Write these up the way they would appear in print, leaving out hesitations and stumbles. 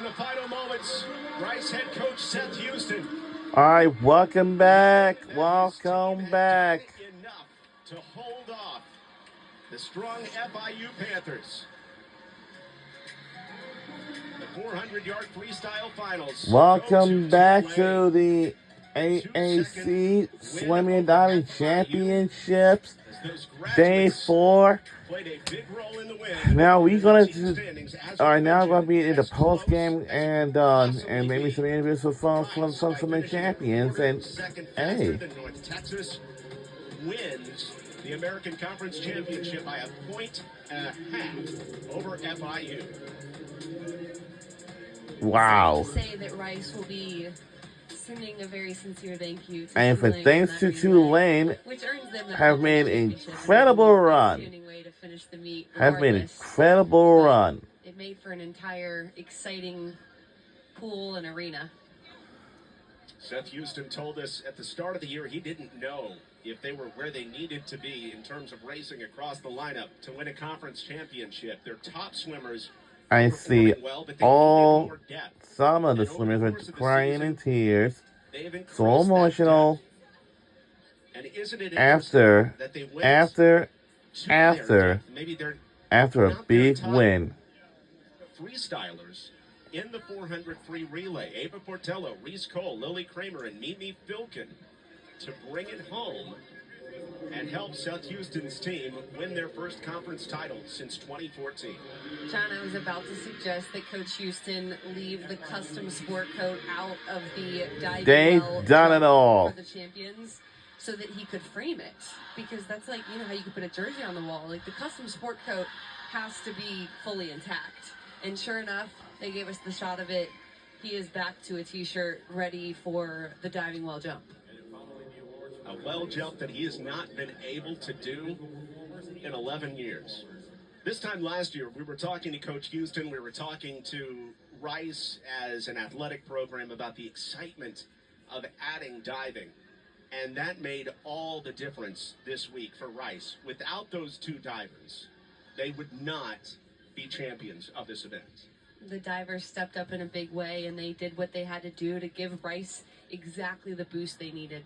In the final moments, Rice head coach Seth Houston. All right, welcome back. Welcome back. Enough to hold off the strong FIU Panthers. The 400-yard freestyle finals. Welcome back to the AAC Swimming and Diving Championships, Day 4. Now we're gonna now gonna be in the post game and maybe some interviews with some of the champions. And hey, Texas wins the American Conference Championship by 1.5 points over FIU. Wow! Say that Rice will be sending a very sincere thank you to and for Tulane thanks to Tulane, which earns them the have made an incredible run. Have made an incredible run. It made for an entire exciting pool and arena. Seth Houston told us at the start of the year he didn't know if they were where they needed to be in terms of racing across the lineup to win a conference championship. Their top swimmers I see some of the swimmers are crying in tears, so emotional after a big win. Freestylers in the 400 free relay, Ava Portello, Reese Cole, Lily Kramer, and Mimi Filkin to bring it home and help Seth Houston's team win their first conference title since 2014. John, I was about to suggest that Coach Houston leave the custom sport coat out of the diving They've done it all for the champions so that he could frame it. Because that's like, you know how you could put a jersey on the wall. Like, the custom sport coat has to be fully intact. And sure enough, they gave us the shot of it. He is back to a t-shirt ready for the diving well jump. A well jump that he has not been able to do in 11 years. This time last year, we were talking to Coach Houston. We were talking to Rice as an athletic program about the excitement of adding diving. And that made all the difference this week for Rice. Without those two divers, they would not be champions of this event. The divers stepped up in a big way, and they did what they had to do to give Rice exactly the boost they needed.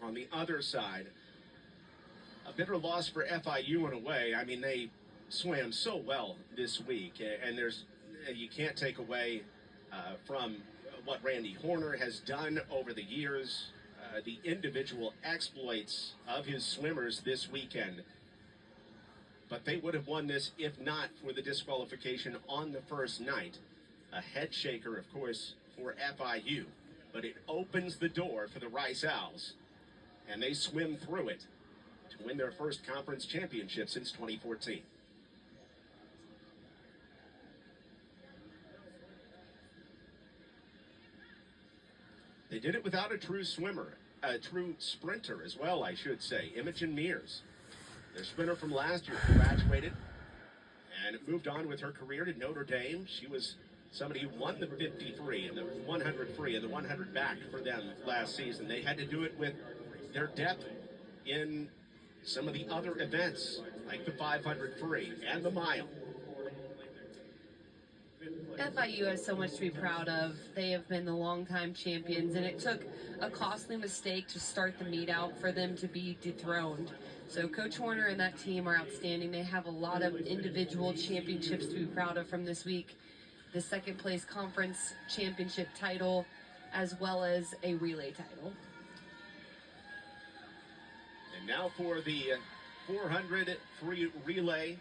On the other side, a bitter loss for FIU in a way. I mean, they swam so well this week, and you can't take away from what Randy Horner has done over the years, the individual exploits of his swimmers this weekend. But they would have won this if not for the disqualification on the first night. A head shaker, of course, for FIU, but it opens the door for the Rice Owls. And they swim through it to win their first conference championship since 2014. They did it without a true swimmer, a true sprinter as well, I should say. Imogen Mears, their sprinter from last year, graduated and moved on with her career to Notre Dame. She was somebody who won the 50 free and the 100 free and the 100 back for them last season. They had to do it with their depth in some of the other events, like the 500 free and the mile. FIU has so much to be proud of. They have been the longtime champions, and it took a costly mistake to start the meet out for them to be dethroned. So Coach Horner and that team are outstanding. They have a lot of individual championships to be proud of from this week. The second place conference championship title, as well as a relay title. And now for the 400 free relay.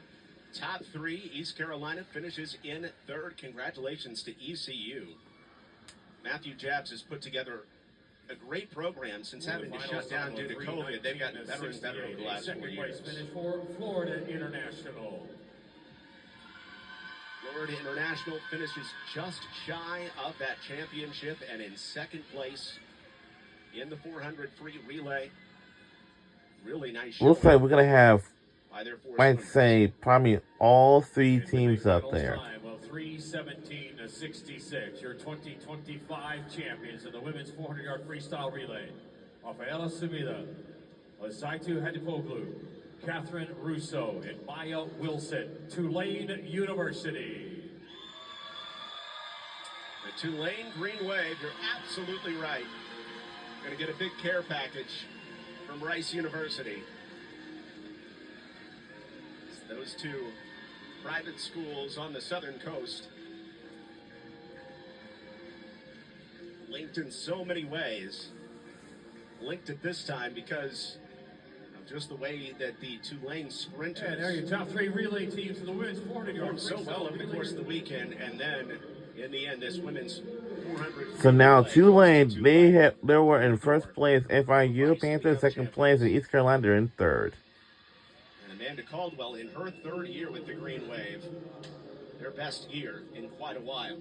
Top three, East Carolina finishes in third. Congratulations to ECU. Matthew Jabs has put together a great program since having to shut down due to COVID. They've gotten better and better over the last 4 years. Finish for Florida International. Florida International finishes just shy of that championship and in second place in the 400 free relay. Really nice. Looks like we're gonna have, I'd say, probably all three teams up there. Time of 3:17:66. Your 2025 champions of the women's 400-yard freestyle relay: Rafaela Sumida, Zaitu Hadipoglu, Catherine Russo, and Maya Wilson, Tulane University. Tulane Green Wave, you're absolutely right. Going to get a big care package from Rice University. Those two private schools on the southern coast, linked in so many ways. Linked at this time because of just the way that the Tulane sprinters And there are your top 3 relay teams in the women's 400-yard performed so well over the course of the weekend, and then in the end, this women's 400. So now Tulane, they were in first place. FIU Panthers second place, and East Carolina they're in third. And Amanda Caldwell in her 3rd year with the Green Wave, their best year in quite a while.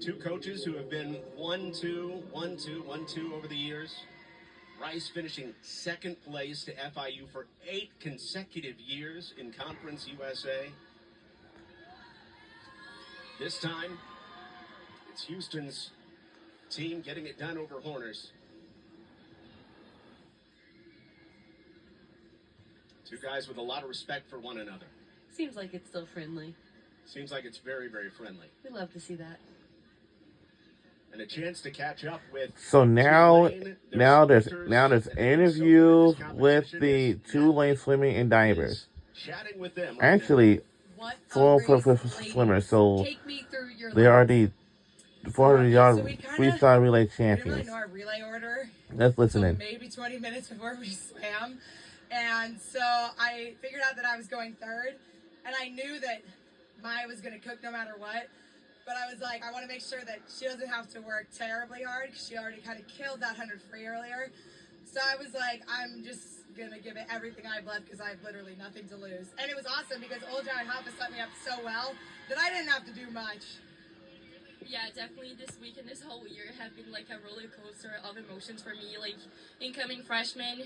2 coaches who have been 1-2, 1-2, 1-2 over the years. Rice finishing 2nd place to FIU for 8 consecutive years in Conference USA. This time, it's Houston's team getting it done over Horners. 2 guys with a lot of respect for one another. Seems like it's still friendly. Seems like it's very, very friendly. We love to see that. And a chance to catch up with. So now there's sprinters, interviews so with the Tulane swimming and divers. Chatting with them. Right Actually, What for race, swimmers. So take me through your they are the 400-yard So we kinda- freestyle relay We didn't really champions. know our relay order. Let's listen So in. maybe 20 minutes before we swam. And so I figured out that I was going 3rd. And I knew that Maya was going to cook no matter what. But I was like, I want to make sure that she doesn't have to work terribly hard because she already kind of killed that 100 free earlier. So I was like, I'm just going to give it everything I've left because I have literally nothing to lose. And it was awesome because Old Giant Hoppa set me up so well that I didn't have to do much. Yeah, definitely this week and this whole year have been like a roller coaster of emotions for me, like incoming freshman,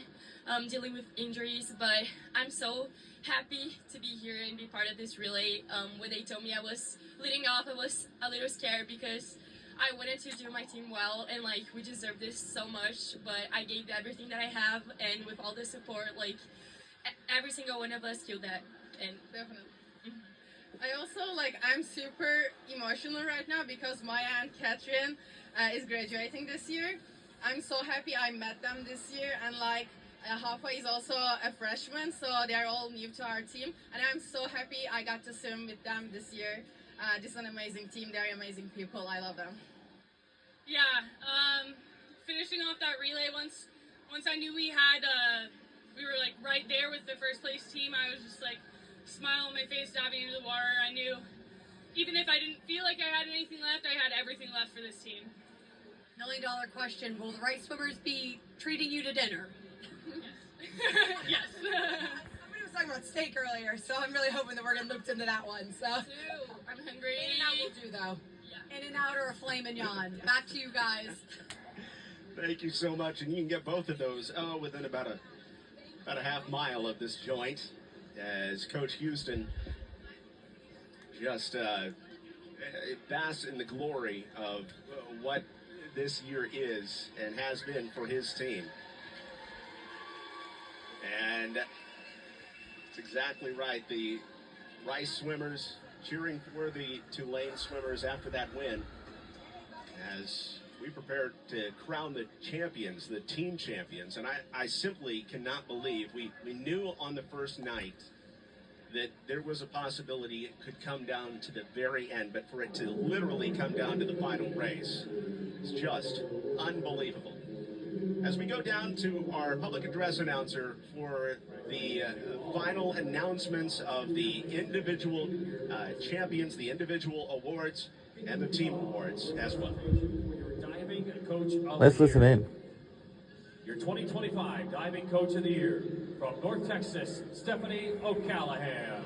dealing with injuries, but I'm so happy to be here and be part of this relay. When they told me I was leading off, I was a little scared because I wanted to do my team well and like we deserve this so much, but I gave everything that I have and with all the support, like every single one of us killed that. And Definitely. I also I'm super emotional right now because Maya and Catherine is graduating this year. I'm so happy I met them this year, and Hafa is also a freshman, so they are all new to our team, and I'm so happy I got to swim with them this year. This is an amazing team. They're amazing people. I love them. yeah, finishing off that relay once I knew we were like right there with the first place team, I was just like smile on my face diving into the water. I knew even if I didn't feel like I had anything left, I had everything left for this team. $1 million question, will the Rice swimmers be treating you to dinner? Yes. Somebody was talking about steak earlier, so I'm really hoping that we're getting looped into that one. So I'm hungry. In-N-Out will do, though. Yeah. In-N-Out or a filet mignon. Back to you guys. Thank you so much, and you can get both of those within about a half mile of this joint, as Coach Houston just basks in the glory of what this year is and has been for his team. And it's exactly right. The Rice swimmers cheering for the Tulane swimmers after that win as we prepare to crown the champions, the team champions. And I simply cannot believe we knew on the first night that there was a possibility it could come down to the very end, but for it to literally come down to the final race is just unbelievable. As we go down to our public address announcer for the final announcements of the individual champions, the individual awards, and the team awards as well. Diving Coach of Let's the listen Year. in. Your 2025 Diving Coach of the Year from North Texas, Stephanie O'Callahan.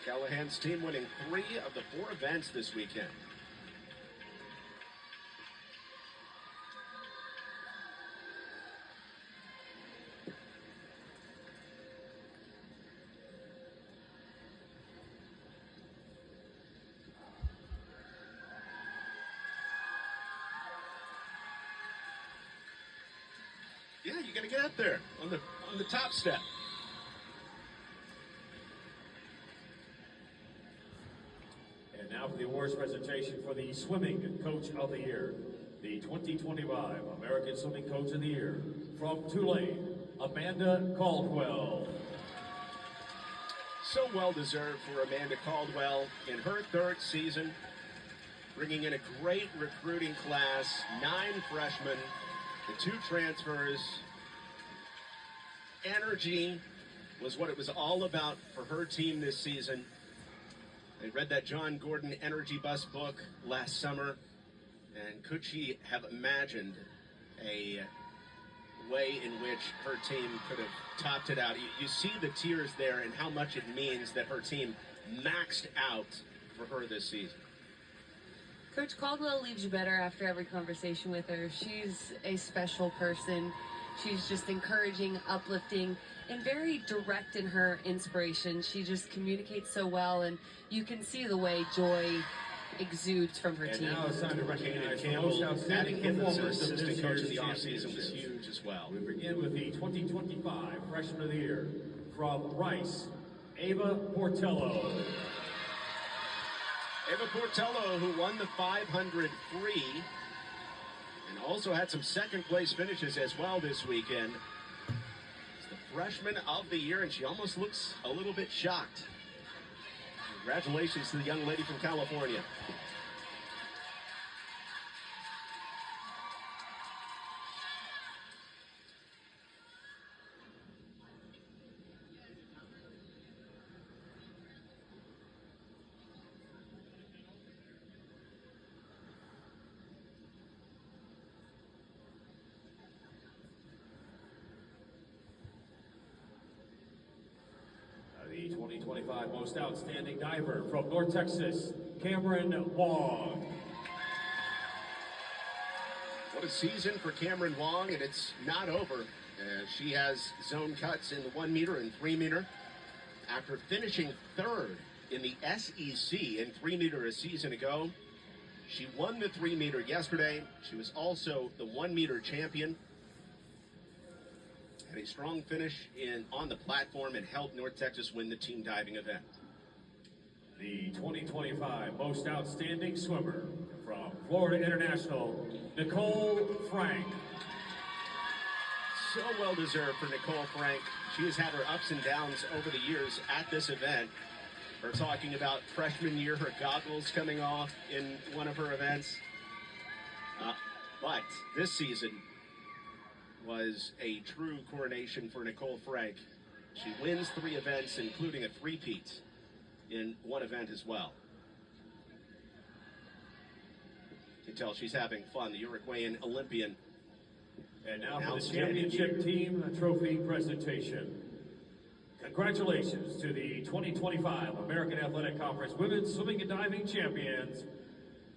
O'Callahan's team winning 3 of the 4 events this weekend. Yeah, you got to get up there on the top step. awards presentation for the Swimming Coach of the Year. The 2025 American Swimming Coach of the Year from Tulane, Amanda Caldwell. So well deserved for Amanda Caldwell in her third season, bringing in a great recruiting class, 9 freshmen, the 2 transfers. Energy was what it was all about for her team this season. They read that John Gordon Energy Bus book last summer, and could she have imagined a way in which her team could have topped it out? You see the tears there and how much it means that her team maxed out for her this season. Coach Caldwell leaves you better after every conversation with her. She's a special person. She's just encouraging, uplifting, and very direct in her inspiration. She just communicates so well, and you can see the way joy exudes from her team. And now it's time to recognize the most Campbell, outstanding adding him as performers of assistant this coach year's of the offseason was championships. huge as well. We begin with the 2025 Freshman of the Year from Rice, Ava Portello. Eva Portello, who won the 500 free and also had some second place finishes as well this weekend. It's the freshman of the year, and she almost looks a little bit shocked. Congratulations to the young lady from California. The 2025 Most Outstanding Diver from North Texas, Cameron Wong. What a season for Cameron Wong, and it's not over. She has zone cuts in the 1 meter and 3 meter. After finishing third in the SEC in 3 meter a season ago, she won the 3 meter yesterday. She was also the 1 meter champion. Had a strong finish on the platform and helped North Texas win the team diving event. The 2025 Most Outstanding Swimmer from Florida International, Nicole Frank. So well deserved for Nicole Frank. She has had her ups and downs over the years at this event. We're talking about freshman year, her goggles coming off in one of her events. But this season was a true coronation for Nicole Frank. She wins 3 events, including a three-peat in one event as well. You can tell she's having fun, the Uruguayan Olympian. And now for the championship team trophy presentation. Congratulations to the 2025 American Athletic Conference Women's Swimming and Diving Champions,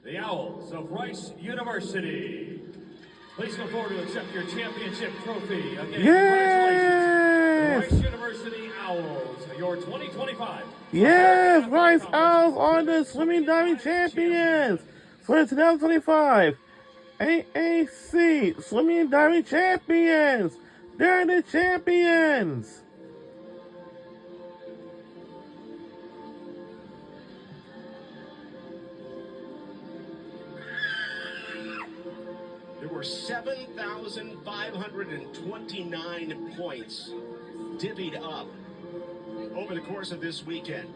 the Owls of Rice University. Please come forward to accept your championship trophy. Again, Yes! congratulations to Rice University Owls, your 2025. Yes, Rice Owls are the swimming diving champions for the 2025 AAC swimming and diving champions. They're the champions. There were 7,529 points divvied up over the course of this weekend.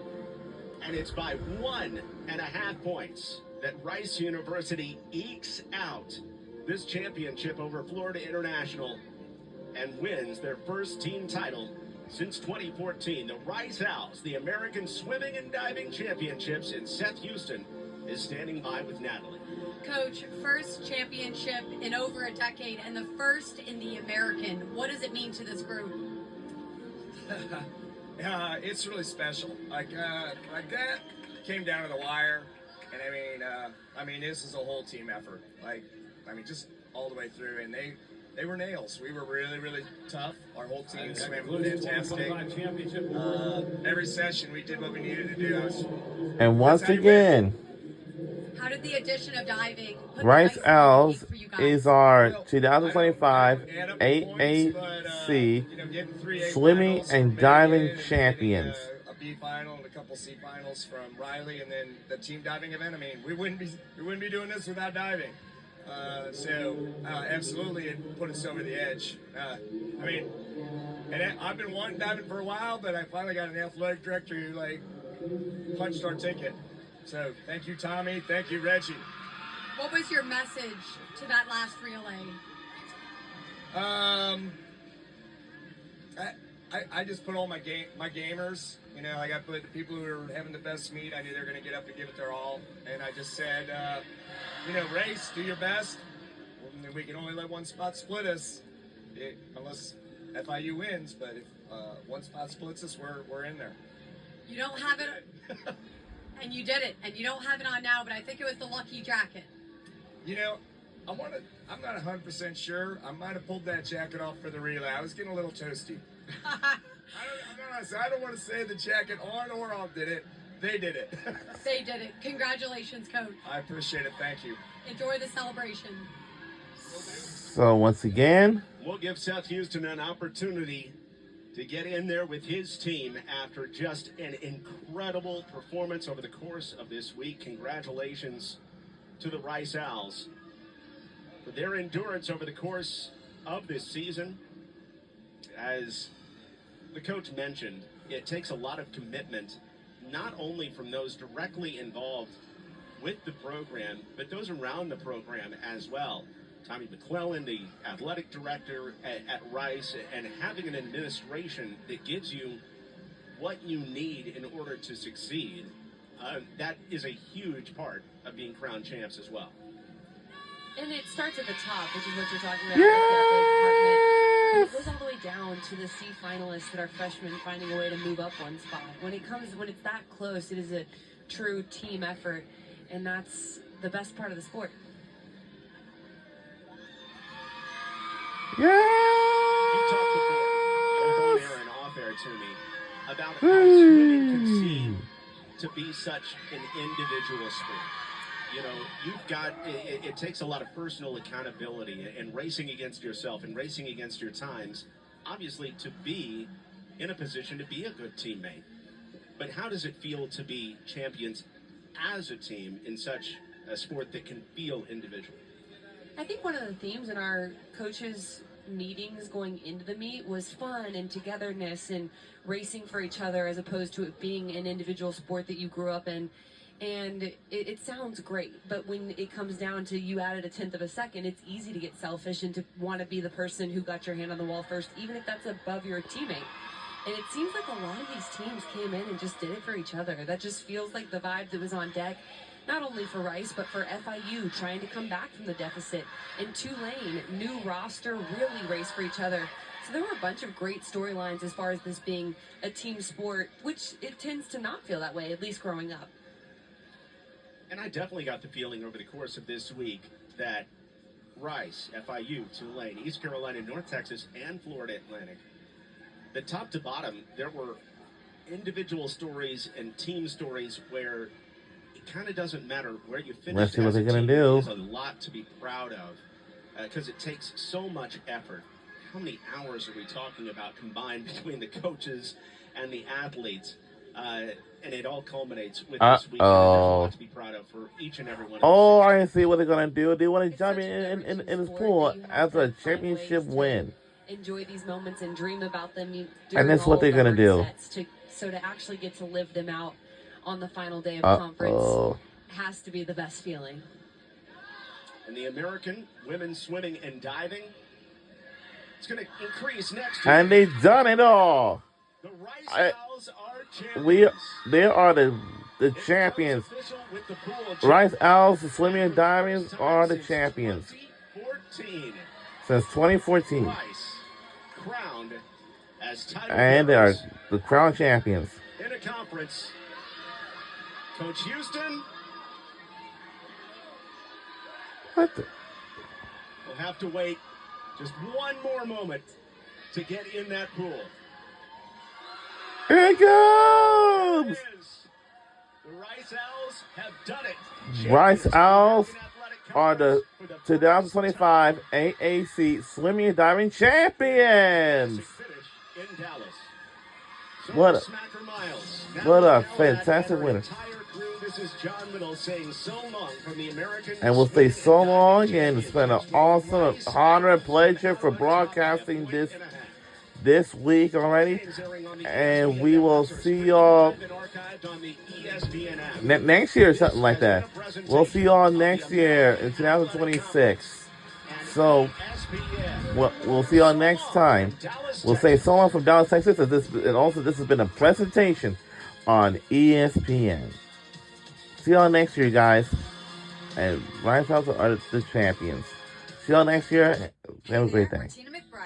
And it's by 1.5 points that Rice University ekes out this championship over Florida International and wins their first team title since 2014. The Rice Owls, the American Swimming and Diving Championships, and Seth Houston is standing by with Natalie. Coach, first championship in over a decade and the first in the American. What does it mean to this group? It's really special. Like that came down to the wire, and I mean, this is a whole team effort. Just all the way through, and they were nails. We were really, really tough. Our whole team swam fantastic. Every session, we did what we needed to do. And once again, How did the addition of diving put Rice the icing on the Owls cake for you guys? is our 2025 AAC swimming and diving champions. B final and a couple C finals from Riley, and then the team diving event. I mean, we wouldn't be doing this without diving. Absolutely, it put us over the edge. I've been wanting diving for a while, but I finally got an athletic director who punched our ticket. So thank you, Tommy. Thank you, Reggie. What was your message to that last relay? I just put all my gamers. I put the people who are having the best meet. I knew they were going to get up and give it their all, and I just said, race, do your best. We can only let one spot split us, unless FIU wins. But if one spot splits us, we're in there. You don't have it, and you did it, and you don't have it on now. But I think it was the lucky jacket. I'm not 100% sure. I might have pulled that jacket off for the relay. I was getting a little toasty. I don't want to say the jacket on or off did it. They did it. They did it. Congratulations, Coach. I appreciate it. Thank you. Enjoy the celebration. So once again, we'll give Seth Houston an opportunity to get in there with his team after just an incredible performance over the course of this week. Congratulations to the Rice Owls for their endurance over the course of this season. As the coach mentioned, it takes a lot of commitment, not only from those directly involved with the program, but those around the program as well. Tommy McClellan, the athletic director at Rice, and having an administration that gives you what you need in order to succeed. That is a huge part of being crowned champs as well. And it starts at the top, which is what you're talking about. Yes! It goes all the way down to the C finalists that are freshmen finding a way to move up one spot. When it's that close, it is a true team effort, and that's the best part of the sport. Yeah! He talked before, both on air and off air to me, about how swimming can seem to be such an individual sport. It takes a lot of personal accountability and racing against yourself and racing against your times, obviously, to be in a position to be a good teammate. But how does it feel to be champions as a team in such a sport that can feel individual? I think one of the themes in our coaches' meetings going into the meet was fun and togetherness and racing for each other, as opposed to it being an individual sport that you grew up in. And it sounds great, but when it comes down to you added a tenth of a second, it's easy to get selfish and to want to be the person who got your hand on the wall first, even if that's above your teammate. And it seems like a lot of these teams came in and just did it for each other. That just feels like the vibe that was on deck, not only for Rice, but for FIU, trying to come back from the deficit. And Tulane, new roster, really race for each other. So there were a bunch of great storylines as far as this being a team sport, which it tends to not feel that way, at least growing up. And I definitely got the feeling over the course of this week that Rice, FIU, Tulane, East Carolina, North Texas, and Florida Atlantic, the top to bottom, there were individual stories and team stories where it kind of doesn't matter where you finish. Let's see what they're going to do. There's a lot to be proud of because it takes so much effort. How many hours are we talking about combined between the coaches and the athletes? And it all culminates with this weekend. There's a lot to be proud of for each and every one. I see what they're gonna do. They want to jump in his pool after a championship win. Enjoy these moments and dream about them. And that's what they're gonna do. So to actually get to live them out on the final day of conference has to be the best feeling. And the American women's swimming and diving, it's going to increase next year. And they've done it all. The Rice Owls are champions. They are the champions. Rice Owls, the swimming and diving, are the champions. 2014. Since 2014. Rice crowned as title and they are the crown champions. In a conference. Coach Houston. What the? We'll have to wait just one more moment to get in that pool. Here it comes! The Rice Owls have done it. Rice Owls are the 2025 AAC Swimming and Diving Champions. In Dallas. What a fantastic winner. This is John Little saying so long from the American. And we'll say so long, and it's been an awesome honor and pleasure for broadcasting this week already. And we will see y'all next year or something like that. We'll see y'all next year in 2026. So we'll see y'all next time. We'll say so long from Dallas, Texas. And also this has been a presentation on ESPN. See y'all next year, guys. And Ryan Felton are the champions. See y'all next year. Have a great day.